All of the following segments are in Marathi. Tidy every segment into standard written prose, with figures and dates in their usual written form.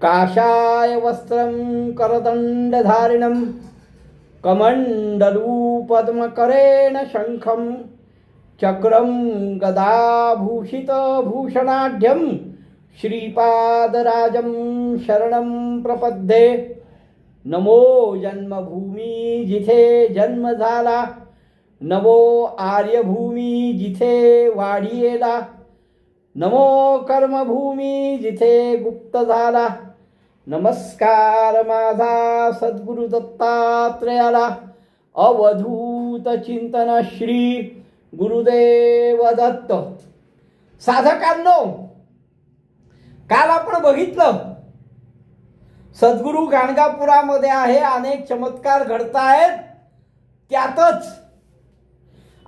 काषाय वस्त्रं करदण्डधारिणं कमण्डलूपद्मकरेण शङ्खं चक्रं गदाभूषितभूषणाढ्यं श्रीपादराजं शरणं प्रपद्ये। नमो जन्मभूमी जिथे जन्म झाला, नमो आर्यभूमी जिथे वाढियेला, नमो कर्मभूमी जिथे गुप्त झाला। नमस्कार माझा सद्गुरु दत्तात्रेयाला, अवधूत चिंतन श्री गुरुदेव दत्त। साधकांनो, काल आपण बघितलं सद्गुरु गाणगापुरामध्ये आहे, अनेक चमत्कार घडतायत। त्यातच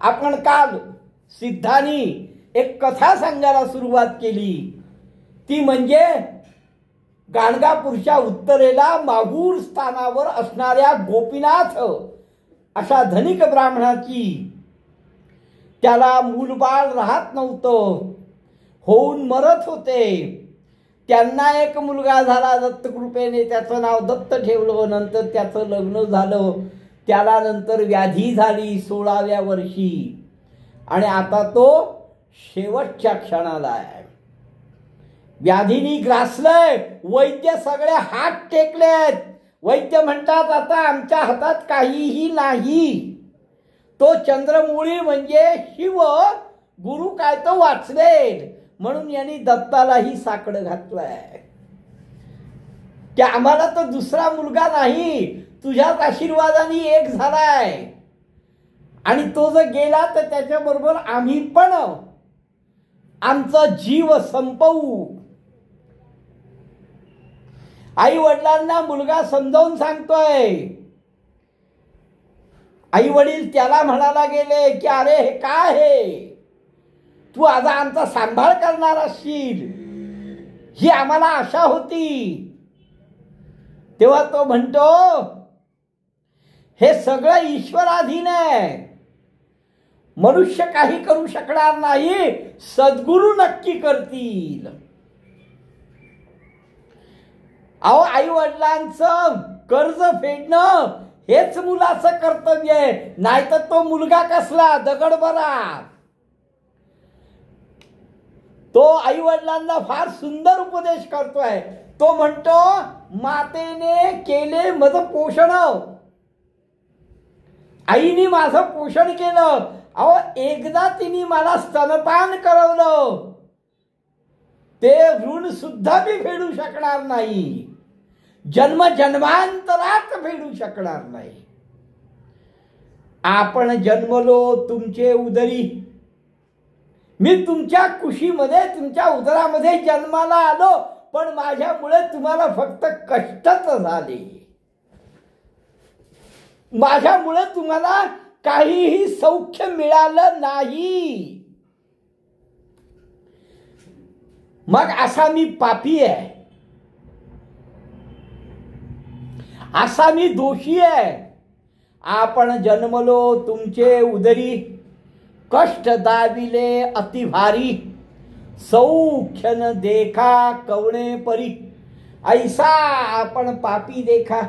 आपण काल सिद्धांनी एक कथा सांगायला सुरुवात केली, ती म्हणजे गाणगापूरच्या उत्तरेला माहूर स्थानावर असणाऱ्या गोपीनाथ अशा धनिक ब्राह्मणाची, त्याला मूलबाळ राहत नव्हतं, होऊन मरत होते। त्यांना एक मुलगा झाला दत्तकृपेने, त्याचं नाव दत्त ठेवलं। नंतर त्याचं लग्न झालं, त्याला नंतर व्याधी झाली 16व्या वर्षी, आणि आता तो शेवटच्या क्षणाला आहे। व्याधीनी ग्रासलंय, वैद्य सगळे हात टेकलेत। वैद्य म्हणतात आता आमच्या हातात काहीही नाही। तो चंद्रमौळी म्हणजे शिव गुरु काय तो वाचवेल, म्हणून यांनी दत्तालाही साकडं घातलंय की आम्हाला तर दुसरा मुलगा नाही, तुझ्याच आशीर्वादाने एक झालाय, आणि तो जर गेला तर त्याच्याबरोबर आम्ही पण आमचा जीव संपवू। आई वडिलांना मुलगा समजावून सांगतोय। आई वडील त्याला म्हणायला गेले की अरे हे काय आहे, तू आता आमचा सांभाळ करणार असशील, ही आम्हाला आशा होती। तेव्हा तो म्हणतो हे सगळं ईश्वराधीन आहे, मनुष्य काही करू शकणार नाही, सद्गुरु नक्की करतील। अहो, आई वडिलांचं कर्ज फेडणं हेच मुलाचं कर्तव्य आहे, नाहीतर तो मुलगा कसला दगड बरा। तो आई वडिलांना फार सुंदर उपदेश करतोय। तो म्हणतो मातेने केले मज पोषण, आईने माझं पोषण केलं। अहो, एकदा तिने मला स्तनपान करवलं, ते ऋण सुद्धा मी फेडू शकणार नाही, जन्म जन्मांतरात फेडू शकणार नाही। आपण जन्मलो तुमचे उदरी, मी तुमच्या कुशीमध्ये तुमच्या उदरामध्ये जन्माला आलो, पण माझ्यामुळे तुम्हाला फक्त कष्टच झाले, माझ्यामुळे तुम्हाला काहीही सौख्य मिळालं नाही। मग असा मी पापी आहे, असा मी दोषी आहे। आपण जन्मलो तुमचे उदरी, कष्ट दाविले अति भारी, सौख्य न देखा कवणे परी, ऐसा आपण पापी देखा।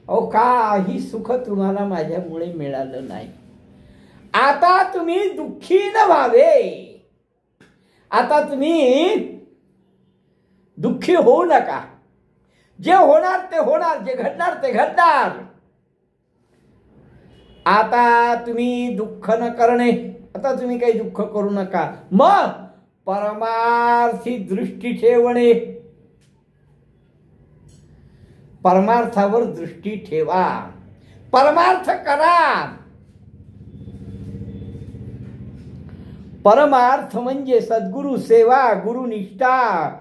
अहो, काही सुख तुम्हाला माझ्यामुळे मिळालं नाही। आता तुम्ही दुःखी न व्हावे, आता तुम्ही दुःखी होऊ नका। जे होणार ते होणार, जे घडणार ते घडणार। आता तुम्ही दुःख न करणे, आता तुम्ही काही दुःख करू नका। मग परमार्थी दृष्टी ठेवणे, परमार्थावर दृष्टी ठेवा, परमार्थ करा। परमार्थ म्हणजे सद्गुरु सेवा, गुरुनिष्ठा,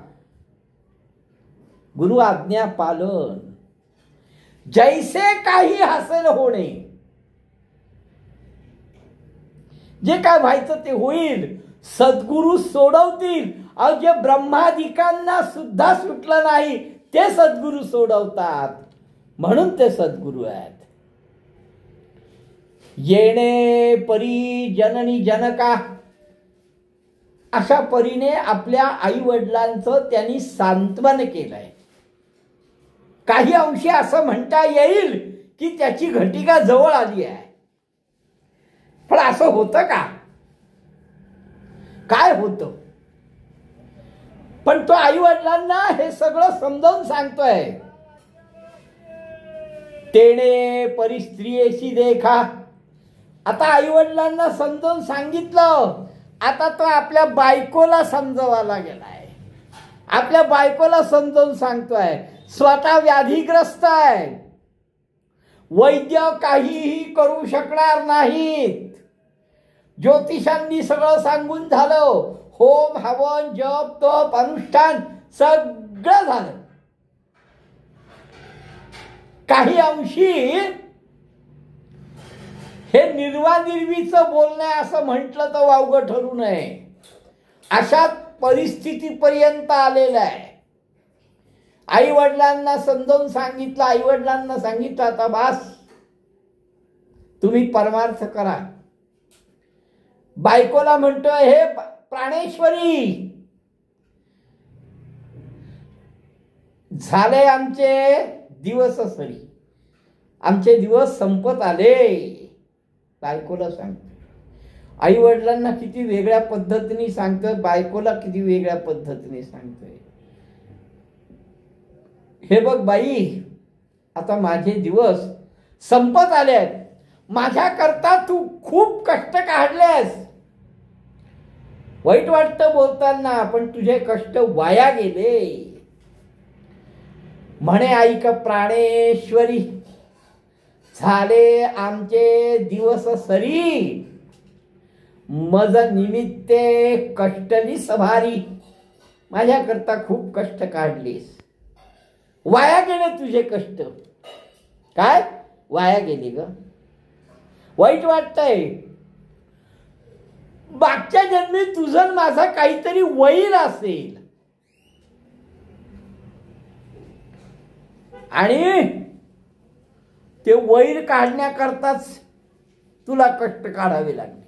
गुरु आज्ञा पालन, जैसे काही हासिल होणे, जे काय व्हायचं ते होईल, सद्गुरु सोडवतील। अहो, जे ब्रह्मादिकांना सुद्धा सुटलं नाही ते सद्गुरु सोडवतात, म्हणून ते सद्गुरु आहेत। येणे परी जननी जनका, अशा परीने आपल्या आई वडिलांचं त्यांनी सांत्वन केलंय। काही अंशी असं म्हणता येईल की त्याची घटिका जवळ आली आहे. पण असं होतं का? काय होतं? पण तो आई वडिलांना हे सगळं समजावून सांगतोय. तेणे परिस्त्रियेशी देखा. आता आई वडिलांना समजावून सांगितलं, आता तो आपल्या बायकोला समजवायला गेलाय. आपल्या बायकोला समजावून सांगतोय. स्वतः व्याधीग्रस्त आहे, वैद्य काहीही करू शकणार नाहीत. ज्योतिषांनी सगळं सांगून झालं. होम हवन जप तप अनुष्ठान सगळं झालं. काही अंशी हे निर्वानिर्वीचं बोलणं असं म्हटलं तर वावगं ठरू नये. अशा परिस्थितीपर्यंत आलेलं आहे. आई वडिलांना समजावून सांगितलं. आई वडिलांना सांगितलं आता बास, तुम्ही परमार्थ करा. बायकोला म्हणतोय, हे प्राणेश्वरी, झाले आमचे दिवस सरी, आमचे दिवस संपत आले. बायकोला सांगतोय. आई वडिलांना किती वेगळ्या पद्धतीने सांगतोय, बायकोला किती वेगळ्या पद्धतीने सांगतोय. हे बघ बाई, आता माझे दिवस संपत आले आहेत. माझ्याकरता तू खूप कष्ट काढलेस. वाईट वाटतं बोलताना, पण तुझे कष्ट वाया गेले. म्हणे ऐक प्राणेश्वरी, झाले आमचे दिवस सरी, मज निमित्ते कष्टली सभारी. माझ्याकरता खूप कष्ट काढलीस, वाया गेले तुझे कष्ट. काय वाया गेले ग? वाईट वाटतंय. मागच्या जन्मी तुझं माझा काहीतरी वैर असेल आणि ते वैर काढण्याकरताच तुला कष्ट काढावे लागले.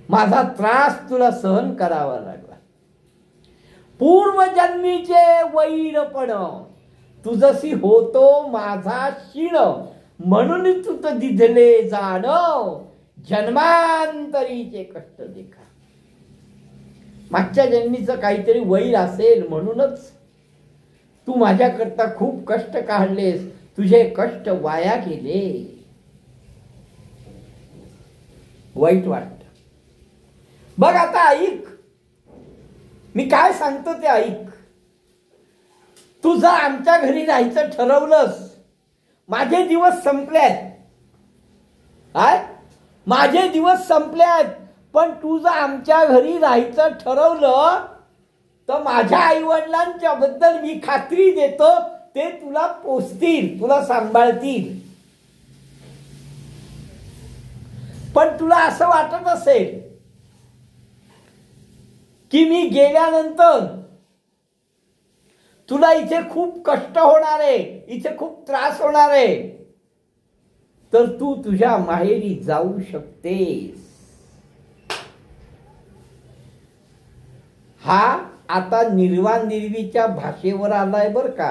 माझा त्रास तुला सहन करावा लागला. पूर्वजन्मीचे वैरपण तुझसी होतो माझा शिण, म्हणून तू तर दिधले जाण, जन्मांतरीचे कष्ट देखा. मागच्या जन्मीचं काहीतरी वैर असेल म्हणूनच तू माझ्याकरता खूप कष्ट काढलेस, तुझे कष्ट वाया गेले. वाईट वाटत. बघ आता ऐक, मी काय सांगतो ते ऐक. तुझं आमच्या घरी राहायचं ठरवलंस, माझे दिवस संपलेत. काय? माझे दिवस संपलेत. पण तुझं आमच्या घरी राहायचं ठरवलं तर माझ्या आईवडिलांच्या बद्दल मी खात्री देतो, ते तुला पोसतील, तुला सांभाळतील. पण तुला असं वाटत असेल की मी गेल्यानंतर तुला इथे खूप कष्ट होणार आहे, इथे खूप त्रास होणार आहे, तर तू तुझ्या माहेरी जाऊ शकतेस. हा आता निर्वानिर्वीच्या भाषेवर आलाय बर का.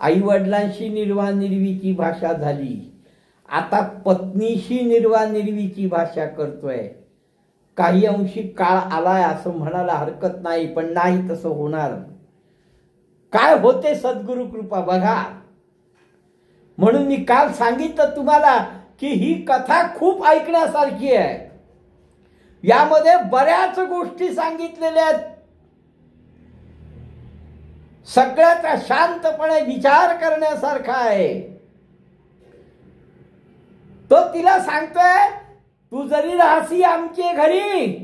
आई वडिलांशी निर्वानिर्वीची भाषा झाली, आता पत्नीशी निर्वानिर्वीची भाषा करतोय. काही अंशी काळ आलाय असं म्हणायला हरकत नाही, पण नाही तसं होणार. काय होते सद्गुरु कृपा बघा. म्हणून मी काल सांगितलं तुम्हाला की ही कथा खूप ऐकण्यासारखी आहे. यामध्ये बऱ्याच गोष्टी सांगितलेल्या आहेत. सगळ्याचा शांतपणे विचार करण्यासारखा आहे. तो तिला सांगतोय, तू जरी राहसी आमचे घरी,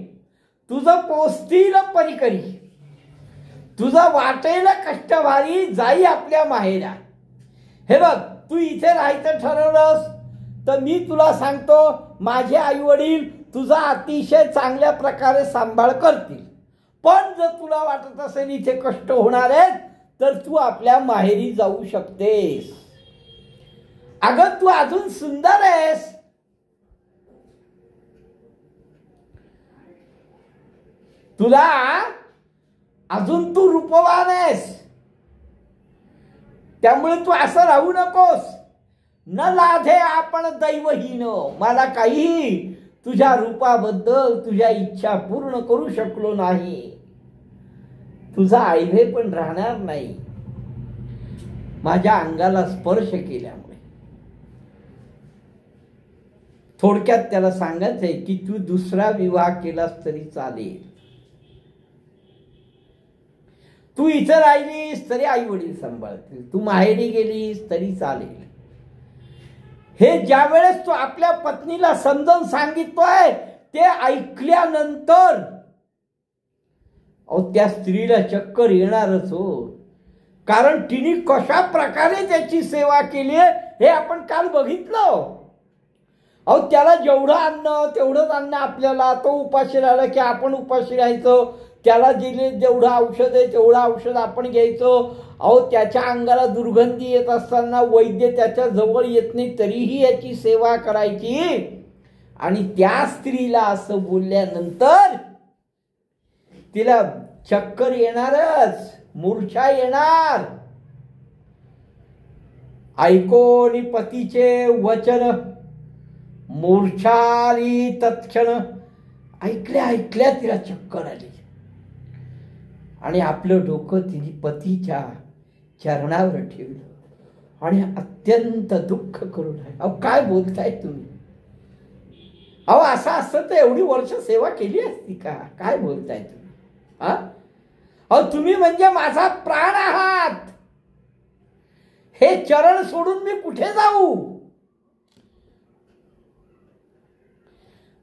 तुझं पोचतील परिकरी, तुझं वाटेल कष्टभारी जाई आपल्या माहेरा. हे बघ, तू इथे राहायचं ठरवलंस तर मी तुला सांगतो, माझे आई वडील तुझा अतिशय चांगल्या प्रकारे सांभाळ करतील. पण जर तुला वाटत असेल इथे कष्ट होणार आहेत, तर तू आपल्या माहेरी जाऊ शकतेस. अगं तू अजून सुंदर आहेस, तुला अजून तू रूपवान आहेस, त्यामुळे तू असं राहू नकोस. न लाधे आपण दैवहीन. मला काही तुझ्या रूपाबद्दल तुझ्या इच्छा पूर्ण करू शकलो नाही. तुझा ऐभे पण राहणार नाही माझ्या अंगाला स्पर्श केल्यामुळे. थोडक्यात त्याला सांगायचंय की तू दुसरा विवाह केलास तरी चालेल, तू इथं राहिलीस तरी आई वडील सांभाळतील, तू माहेरी गेलीस तरी चालेल. हे ज्या वेळेस तो आपल्या पत्नीला समजावून सांगितलंय ते ऐकल्यानंतर त्या स्त्रीला चक्कर येणारच हो. कारण तिने कशा प्रकारे त्याची सेवा केली हे आपण काल बघितलं. त्याला जेवढं अन्न तेवढंच अन्न आपल्याला, तो उपाशी राहिला की आपण उपाशी राहायचं, त्याला दिले जेवढं औषध आहे तेवढं औषध आपण घ्यायचं. त्याच्या अंगाला दुर्गंधी येत असताना वैद्य त्याच्या जवळ येत नाही तरीही याची सेवा करायची. आणि त्या स्त्रीला असं बोलल्यानंतर तिला चक्कर येणारच, मूर्छा येणार. ऐकोनी पतीचे वचन मूर्छाली तत्क्षण. ऐकल्या ऐकल्या तिला चक्कर आली आणि आपलं डोकं तिने पतीच्या चरणावर ठेवलं आणि अत्यंत दुःख करून काय बोलताय तुम्ही? असं असतं तर एवढी वर्ष सेवा केली असती का? काय बोलताय तुम्ही? तुम्ही म्हणजे माझा प्राण आहात. हे चरण सोडून मी कुठे जाऊ?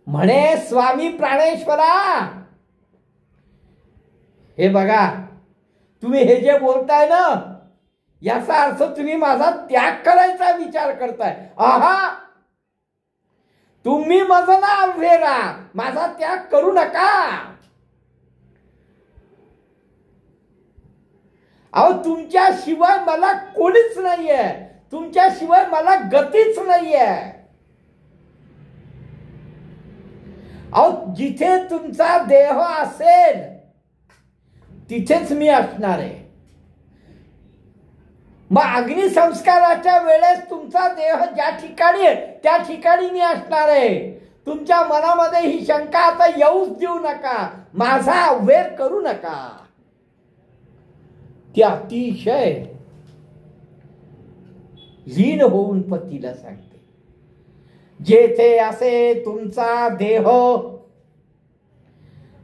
म्हणे स्वामी प्राणेश्वरा, हे बघा तुम्ही हे जे बोलताय ना याचा अर्थ तुम्ही माझा त्याग करायचा विचार करताय. तुम्ही माझं नाव घेरा, माझा त्याग करू नका. तुमच्याशिवाय मला कोणीच नाहीये, तुमच्याशिवाय मला गतीच नाहीये. जिथे तुमचा देह असेल तिथेच मी असणार आहे. मग अग्निसंस्काराच्या वेळेस तुमचा देह ज्या ठिकाणी आहे त्या ठिकाणी मी असणार आहे. तुमच्या मनामध्ये ही शंका आता येऊच देऊ नका, माझा अव्यय करू नका. ती अतिशय लीन होऊन पतीला सांगते, जेथे असे तुमचा देह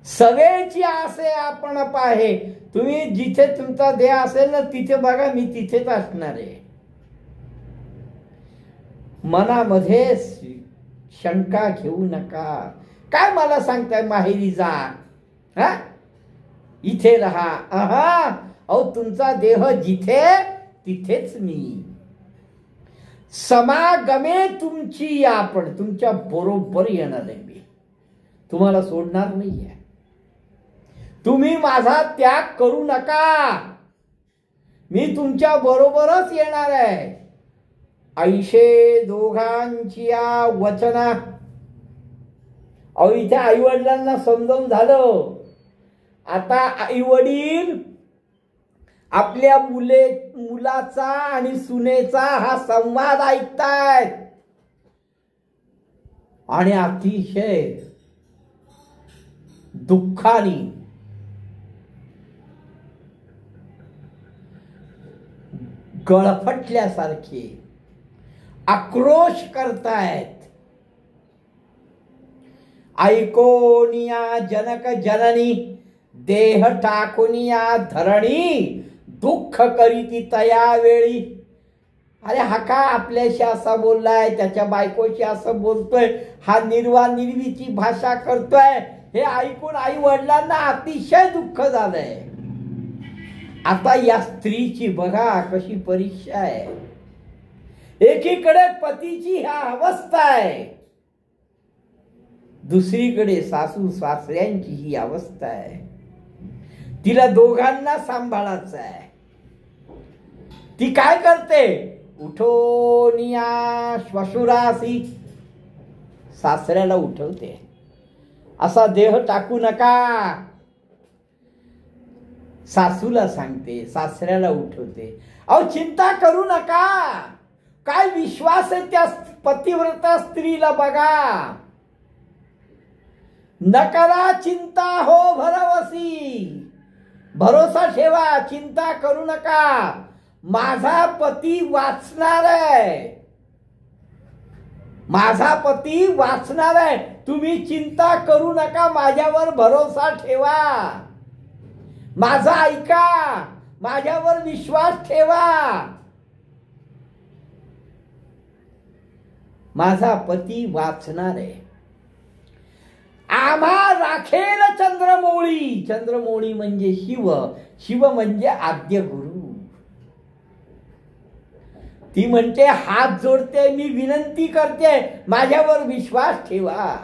सगळेची असे आपण पाहे. तुम्ही जिथे तुमचा देह असेल ना तिथे बघा मी तिथेच असणार आहे. मनामध्ये शंका घेऊ नका. काय मला सांगताय माहेरी जा, इथे राहा? तुमचा देह जिथे तिथेच मी. समागमे तुमची आपण, तुमच्या बरोबर येणार आहे मी, तुम्हाला सोडणार नाहीये. तुम्ही माझा त्याग करू नका, मी तुमच्या बरोबरच येणार आहे. ऐशे दोघांची वचना. इथे आई वडिलांना समजावून झालं. आता आई वडील आपल्या मुलाचा आणि सुनेचा हा संवाद ऐकतायत आणि अतिशय दुःखाने गळफटल्यासारखे आक्रोश करतायत. ऐकोनिया जनक जननी देह टाकुनिया धरणी दुःख करीती तया वेळी. अरे हा का आपल्याशी असा बोललाय, त्याच्या बायकोशी असं बोलतोय, हा निर्वानिर्वीची भाषा करतोय. हे ऐकून आई वडिलांना अतिशय दुःख झालंय. आता या स्त्रीची बघा कशी परीक्षा आहे. एकीकडे पतीची ह्या अवस्था आहे, दुसरीकडे सासू सासऱ्यांची ही अवस्था आहे. तिला दोघांना सांभाळायचं आहे. ती काय करते? उठोनिया श्वशुरासी, सासऱ्याला उठवते, असा देह टाकू नका. सासूला सांगते, सासऱ्याला उठवते, अहो चिंता करू नका. काय विश्वास आहे त्या पतिव्रता स्त्रीला बघा. न करा चिंता हो भरवसी, भरोसा ठेवा, चिंता करू नका, माझा पती वाचणार आहे, माझा पती वाचणार आहे. तुम्ही चिंता करू नका, माझ्यावर भरोसा ठेवा, माझा ऐका, माझ्यावर विश्वास ठेवा, माझा पती वाचणार आहे. आम्हा राखेल चंद्रमौळी. चंद्रमौळी म्हणजे शिव, शिव म्हणजे आद्य गुरु. ती म्हणते हात जोडते, मी विनंती करते, माझ्यावर विश्वास ठेवा,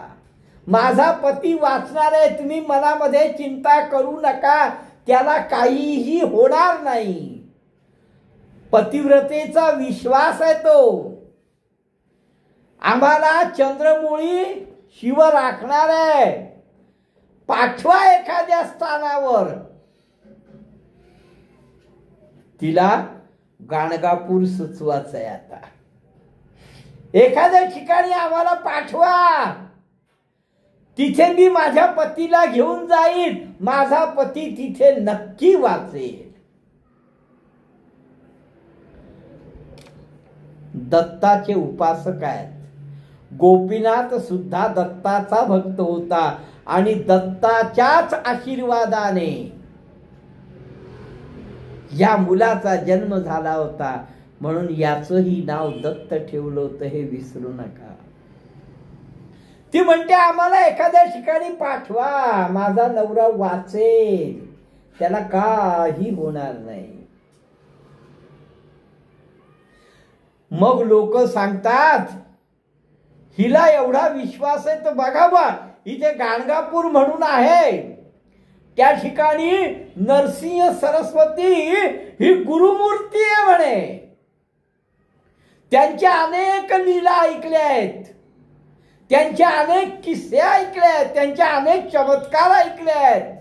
माझा पती वाचणार आहे. तुम्ही मनामध्ये चिंता करू नका, त्याला काहीही होणार नाही. पतिव्रतेचा विश्वास आहे तो. आम्हाला चंद्रमौळी शिव राखणार आहे. पाठवा एखाद्या स्थानावर. तिला गाणगापूर सुचवायचं आहे. आता एखाद्या ठिकाणी आम्हाला पाठवा, तिथे मी माझ्या पतीला घेऊन जाईन, माझा पती तिथे नक्की वाचेल. दत्ताचे उपासक आहेत. गोपीनाथ सुद्धा दत्ताचा भक्त होता आणि दत्ताच्याच आशीर्वादाने या मुलाचा जन्म झाला होता. म्हणून याचंही नाव दत्त ठेवलं होतं, हे विसरू नका. ती म्हणते आम्हाला एखाद्या ठिकाणी पाठवा, माझा नवरा वाचेल, त्याला काही होणार नाही. मग लोक सांगतात हिला एवढा विश्वास आहे तर बघा बा, इथे गाणगापूर म्हणून आहे, त्या ठिकाणी नरसिंह सरस्वती ही गुरुमूर्ती आहे म्हणे. त्यांच्या अनेक लीला ऐकल्या आहेत, त्यांचे अनेक किस्से ऐकले आहेत, त्यांचे अनेक चमत्कार ऐकले आहेत.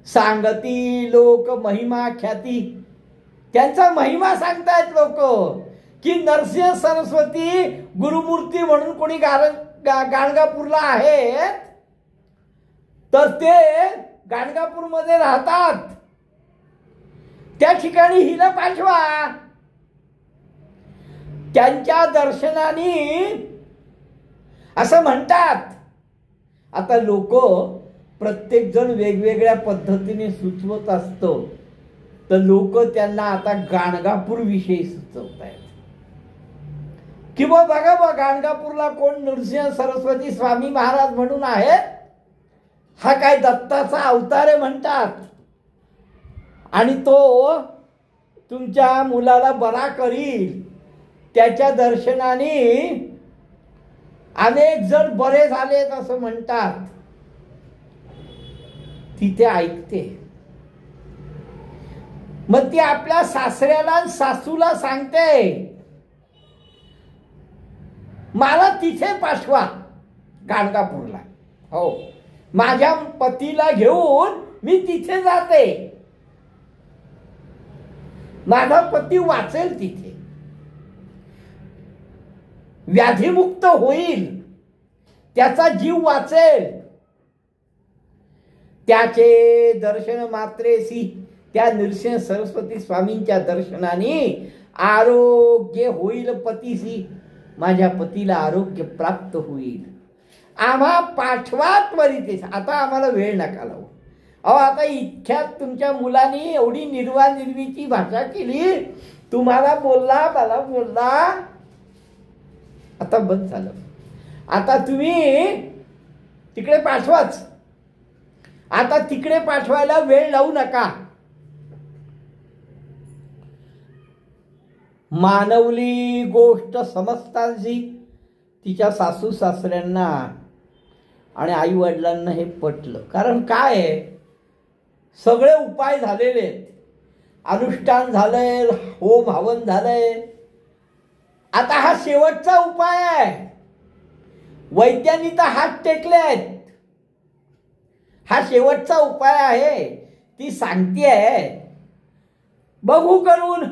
सांगती लोक महिमा ख्याती, त्यांचा महिमा सांगतायत लोक की नरसिंह सरस्वती गुरुमूर्ती म्हणून कोणी गाणगापूरला आहेत, तर ते गाणगापूरमध्ये राहतात, त्या ठिकाणी हिला पाठवा. त्यांच्या दर्शनाने असं म्हणतात. आता लोक प्रत्येक जण वेगवेगळ्या पद्धतीने सुचवत असतो, तर लोक त्यांना आता गाणगापूर विषयी सुचवत आहेत की बघा बा, गाणगापूरला कोण नरसिंह सरस्वती स्वामी महाराज म्हणून आहेत, हा काय दत्ताचा अवतार आहे म्हणतात, आणि तो तुमच्या मुलाला बरा करील. त्याच्या दर्शनाने अनेक जण बरे झालेत असं म्हणतात. तिथे ऐकते. मग ती आपल्या सासऱ्याला सासूला सांगते मला तिथे पाठवा गाणगापूरला. हो, माझ्या पतीला घेऊन मी तिथे जाते, माझा पती वाचेल, तिथे व्याधीमुक्त होईल, त्याचा जीव वाचेल. त्याचे दर्शन मात्रेसी, त्या नरसिंह सरस्वती स्वामींच्या दर्शनाने आरोग्य होईल पतीसी, माझ्या पतीला आरोग्य प्राप्त होईल. आम्हा पाठवा त्वरित. आता आम्हाला वेळ नका लावू. अहो आता इतक्यात तुमच्या मुलांनी एवढी निर्वानिर्वीची भाषा केली, तुम्हाला बोलला, मला बोलला, आता बंद झालं. आता तुम्ही तिकडे पाठवाच. आता तिकडे पाठवायला वेळ लावू नका. मानवली गोष्ट समजताची तिच्या सासू सासऱ्यांना आणि आई वडिलांना हे पटलं. कारण काय आहे, सगळे उपाय झालेले आहेत, अनुष्ठान झालंय, होम हवन झालंय, आता हा शेवटचा उपाय आहे. वैद्यांनी तर हात टेकले आहेत, हा शेवटचा उपाय आहे. ती सांगतेय बघू करून.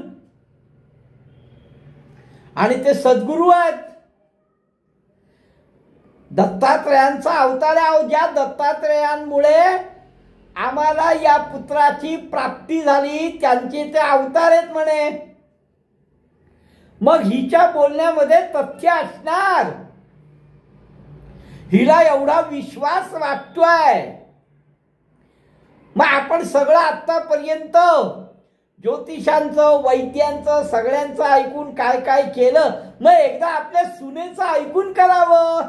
आणि ते सद्गुरू आहेत, दत्तात्रेयांचा अवतार आहे. ज्या दत्तात्रेयांमुळे आम्हाला या पुत्राची प्राप्ती झाली, त्यांचे ते अवतार आहेत म्हणे. मग हिच्या बोलण्यामध्ये तथ्य असणार. हिला एवढा विश्वास वाटतोय. मग आपण सगळं आतापर्यंत ज्योतिषांचं, वैद्यांचं, सगळ्यांचं ऐकून काय काय केलं, मग एकदा आपल्या सुनेचं ऐकून करावं.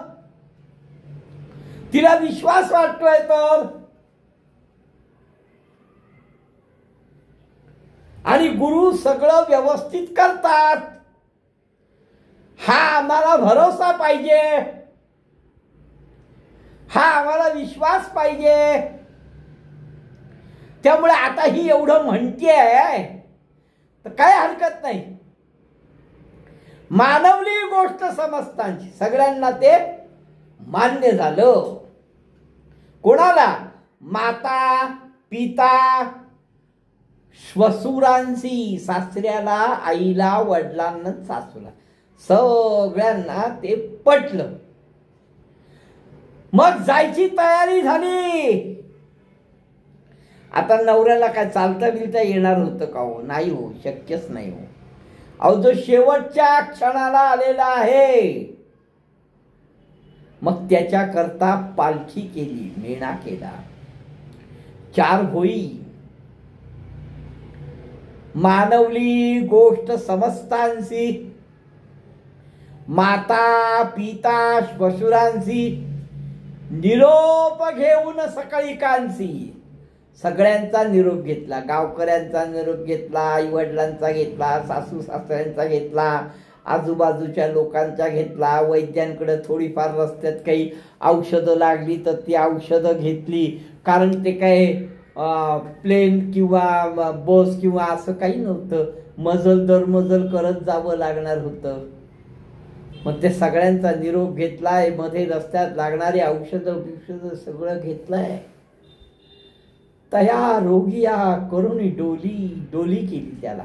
तिला विश्वास वाटतोय तर. आणि गुरु सगळं व्यवस्थित करतात, हा आम्हाला भरोसा पाहिजे, हा आम्हाला विश्वास पाहिजे. त्यामुळे आता ही एवढं म्हणतेय तर काय हरकत नाही. मानवली गोष्ट समजतांची सगळ्यांना ते मान्य झालं. कोणाला? माता, पिता, श्वसुरांशी, सासऱ्याला, आईला, वडिलांना, सासूला, सगळ्यांना ते पटलं. मग जायची तयारी झाली. आता नवऱ्याला काय चालता बिलता येणार होतं का हो? नाही हो, शक्यच नाही हो. अहो, जो शेवटच्या क्षणाला आलेला आहे, मग त्याच्याकरता पालखी केली, मेणा केला, 4 होई. मानवली गोष्ट समस्तांशी, माता, पिता, श्वशुरांशी निरोप घेऊन सकाळी कांसी. सगळ्यांचा निरोप घेतला. गावकऱ्यांचा निरोप घेतला, आई वडिलांचा घेतला, सासू सासऱ्यांचा घेतला, आजूबाजूच्या लोकांचा घेतला. वैद्यांकडे थोडीफार रस्त्यात काही औषधं लागली तर ती औषधं घेतली. कारण ते काय प्लेन किंवा बस किंवा असं काही नव्हतं. मजल दर मजल करत जावं लागणार होतं. मग ते सगळ्यांचा निरोप घेतलाय. मध्ये रस्त्यात लागणारी औषधं सगळं घेतलंय. तया रोगिया करुणी डोली केली त्याला.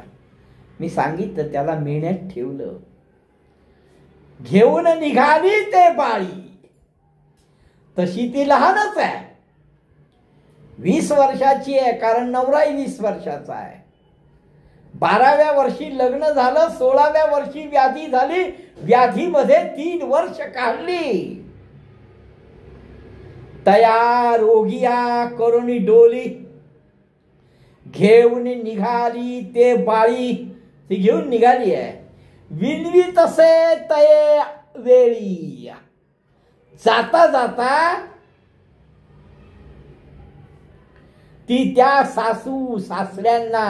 मी सांगितलं त्याला मेण्यात ठेवलं. घेऊन निघाली ते बाळी. तशी ती लहानच आहे, 20 वर्षाची आहे, कारण नवराही 20 वर्षाचा आहे. 12व्या वर्षी लग्न झालं, 16व्या वर्षी व्याधी झाली. व्याधीमध्ये 3 वर्ष काढली. तया रोगिया करुणी डोली, घेऊन निघाली ते बाळी. ती घेऊन निघाली आहे. विनवी तसे तये वेळी. जाता जाता ती त्या सासू सासऱ्यांना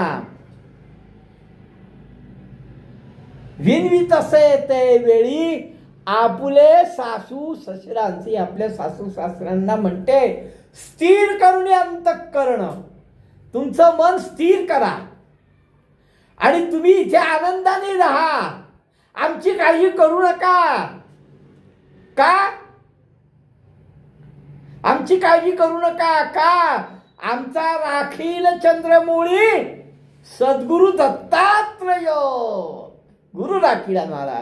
विनवी तसे ते वेळी आपुले सासू ससऱ्यांची, आपल्या सासू सासऱ्यांना म्हणते, स्थिर करून अंतःकरण, तुमचं मन स्थिर करा आणि तुम्ही इथे आनंदाने राहा. आमची काळजी करू नका. का? आमची काळजी करू नका का? आमचा राखील चंद्रमौळी सद्गुरु दत्तात्रेय गुरु राखील आम्हाला.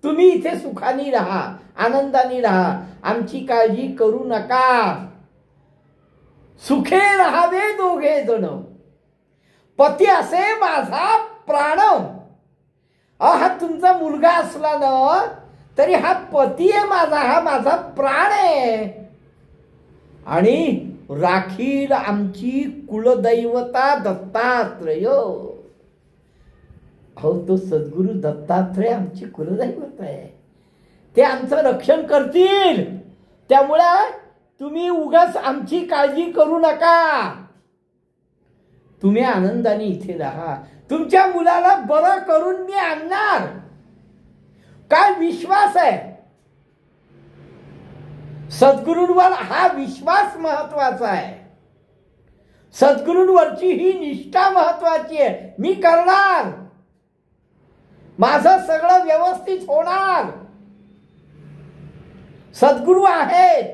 तुम्ही इथे सुखाने राहा, आनंदाने राहा, आमची काळजी करू नका. सुखे राहावे दोघे जण, पती असे माझा प्राण. हा तुमचा मुलगा असला ना तरी हा पती आहे माझा, हा माझा प्राण आहे. आणि राखील आमची कुलदैवता दत्तात्रेय. अहो, तो सद्गुरु दत्तात्रेय आमची कुलदैवत आहे. ते आमचं रक्षण करतील. त्यामुळे तुम्ही उगाच आमची काळजी करू नका. तुम्ही आनंदाने इथे राहा. तुमच्या मुलाला बरं करून मी आणणार. काय विश्वास आहे सद्गुरूंवर. हा विश्वास महत्वाचा आहे. सद्गुरूंवरची ही निष्ठा महत्वाची आहे. मी करणार, माझं सगळं व्यवस्थित होणार. सद्गुरू आहेत.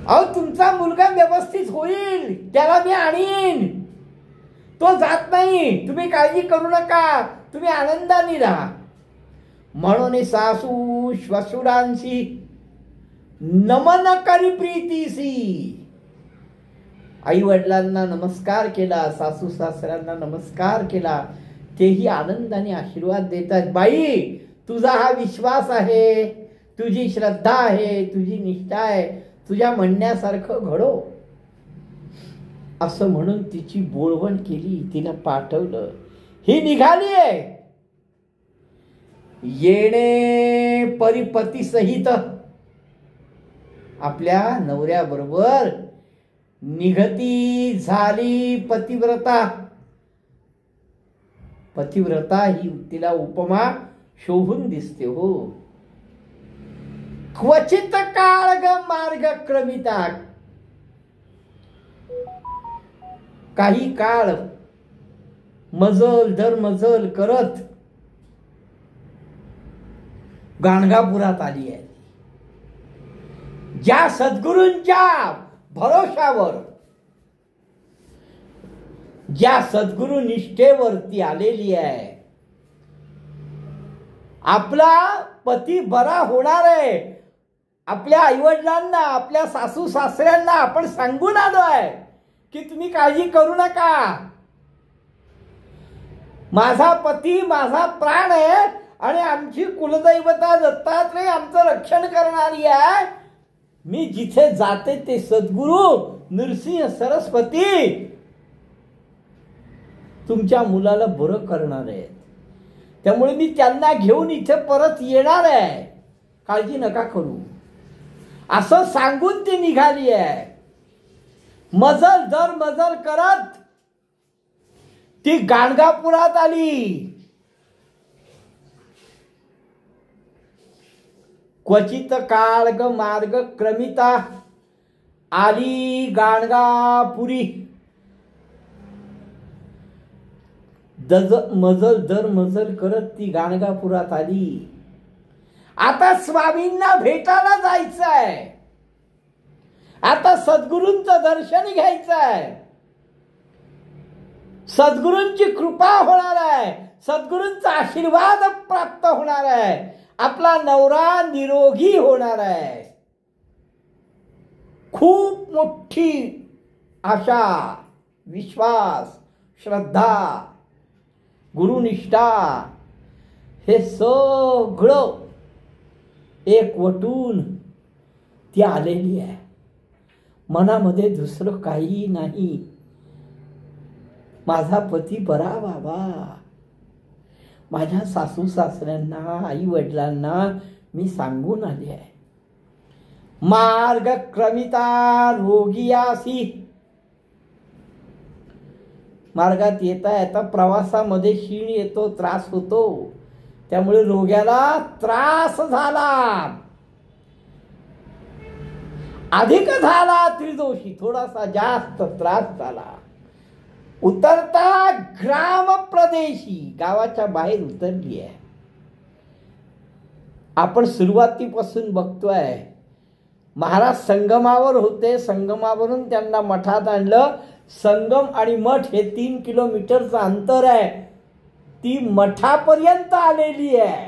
अहो तुमचा मुलगा व्यवस्थित होईल, त्याला मी आणीन, तो जात नाही, तुम्ही काळजी करू नका, तुम्ही आनंदाने राहा. म्हणून सासू श्वशुरांशी नमन करी प्रीतीसी. आई वडिलांना नमस्कार केला, सासू सासऱ्यांना नमस्कार केला, तेही आनंदाने आशीर्वाद देतात. बाई तुझा हा विश्वास आहे, तुझी श्रद्धा आहे, तुझी निष्ठा आहे, तुझ्या म्हणण्यासारखं घडो, असं म्हणून तिची बोलवण केली, तिला पाठवलं. ही निघाली आहे. येणे परिपती सहित आपल्या नवऱ्याबरोबर निघती झाली पतिव्रता. पतिव्रता ही तिला उपमा शोभून दिसते. हो, क्वचित काळ ग मार्ग क्रमिता. काही काळ मजल दर मजल करत गाणगापुरात आली आहे. ज्या सद्गुरूंच्या भरोशावर, ज्या सद्गुरु निष्ठेवरती आलेली आहे. आपला पती बरा होणार आहे. आपल्या आईवडिलांना, आपल्या सासू सासऱ्यांना आपण सांगून आलोय की तुम्ही काळजी करू नका, माझा पती माझा प्राण आहे आणि आमची कुलदैवता दत्तात्रय आमचं रक्षण करणारी आहे. मी जिथे जाते ते सद्गुरू नृसिंह सरस्वती तुमच्या मुलाला बरं करणार आहेत. त्यामुळे मी त्यांना घेऊन इथे परत येणार आहे, काळजी नका करू, असं सांगून ती निघाली आहे. मजल दर मजल करत ती गाणगापुरात आली. क्वचित काळ ग मार्ग क्रमिता आली गाणगापुरी. मजल दर मजल करत ती गाणगापुरात आली. आता स्वामींना भेटायला जायचंय, आता सद्गुरूंचं दर्शन घ्यायचंय, सद्गुरूंची कृपा होणार आहे, सद्गुरूंचा आशीर्वाद प्राप्त होणार आहे, आपला नवरा निरोगी होणार आहे. खूप मोठी आशा, विश्वास, श्रद्धा, गुरुनिष्ठा हे सगळं एकवटून ती आलेली आहे. मनामध्ये दुसरं काही नाही. माझा पती बरा व्हावा, माझ्या सासू सासऱ्यांना, आई वडिलांना मी सांगून आले आहे. मार्ग क्रमिता रोगियासी. मार्गात येता येता प्रवासामध्ये शीण येतो, त्रास होतो, त्यामुळे रोग्याला त्रास झाला, अधिक झाला त्रिदोषी, थोडासा जास्त त्रास झाला. उतरता ग्राम प्रदेशी, गावाच्या बाहेर उतरली आहे. आपण सुरुवातीपासून बघतोय, महाराज संगमावर होते, संगमावरून त्यांना मठात आणलं. संगम आणि मठ हे 3 किलोमीटरचं अंतर आहे. ती मठापर्यंत आलेली आहे.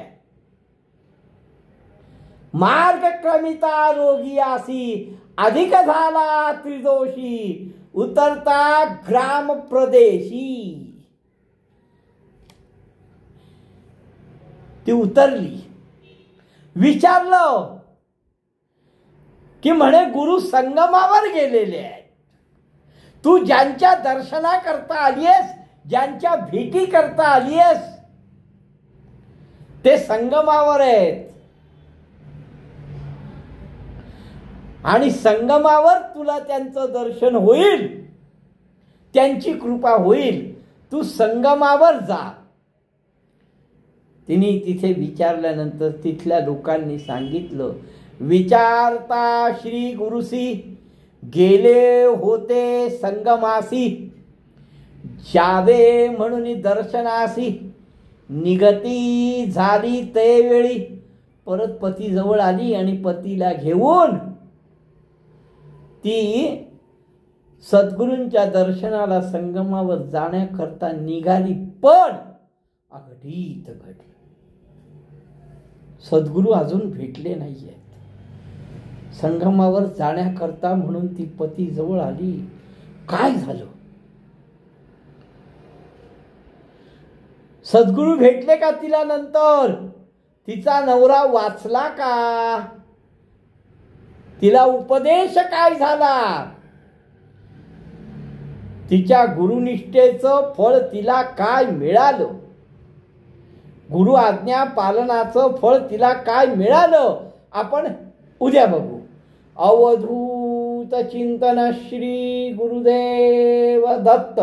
मार्ग क्रमिता रोगियासी, अधिक झाला त्रिदोषी, उतरता ग्राम प्रदेशी. ती उतरली. विचारलं की म्हणे गुरु संगमावर गेलेले आहेत. तू ज्यांच्या दर्शना करता आलीयस, ज्यांच्या भेटी करता आलीयस, ते संगमावर आहेत आणि संगमावर तुला त्यांचं दर्शन होईल, त्यांची कृपा होईल. तू संगमावर जा. तिने तिथे विचारल्यानंतर तिथल्या लोकांनी सांगितलं, विचारता श्री गुरुसी गेले होते संगमासी, जावे म्हणून दर्शनासी, निगती झाली ते वेळी. परत पती जवळ आली आणि पतीला घेऊन ती सद्गुरूंच्या दर्शनाला संगमावर जाण्याकरता निघाली, पण अघटित घडलं. सद्गुरू अजून भेटले नाहीयेत. संगमावर जाण्याकरता म्हणून ती पती जवळ आली. काय झालं? सद्गुरू भेटले का तिला नंतर? तिचा नवरा वाचला का? तिला उपदेश काय झाला? तिच्या गुरुनिष्ठेचं फळ तिला काय मिळालं? गुरु आज्ञा पालनाचं फळ तिला काय मिळालं? आपण उद्या बघू. अवधूत चिंतन श्री गुरुदेव दत्त.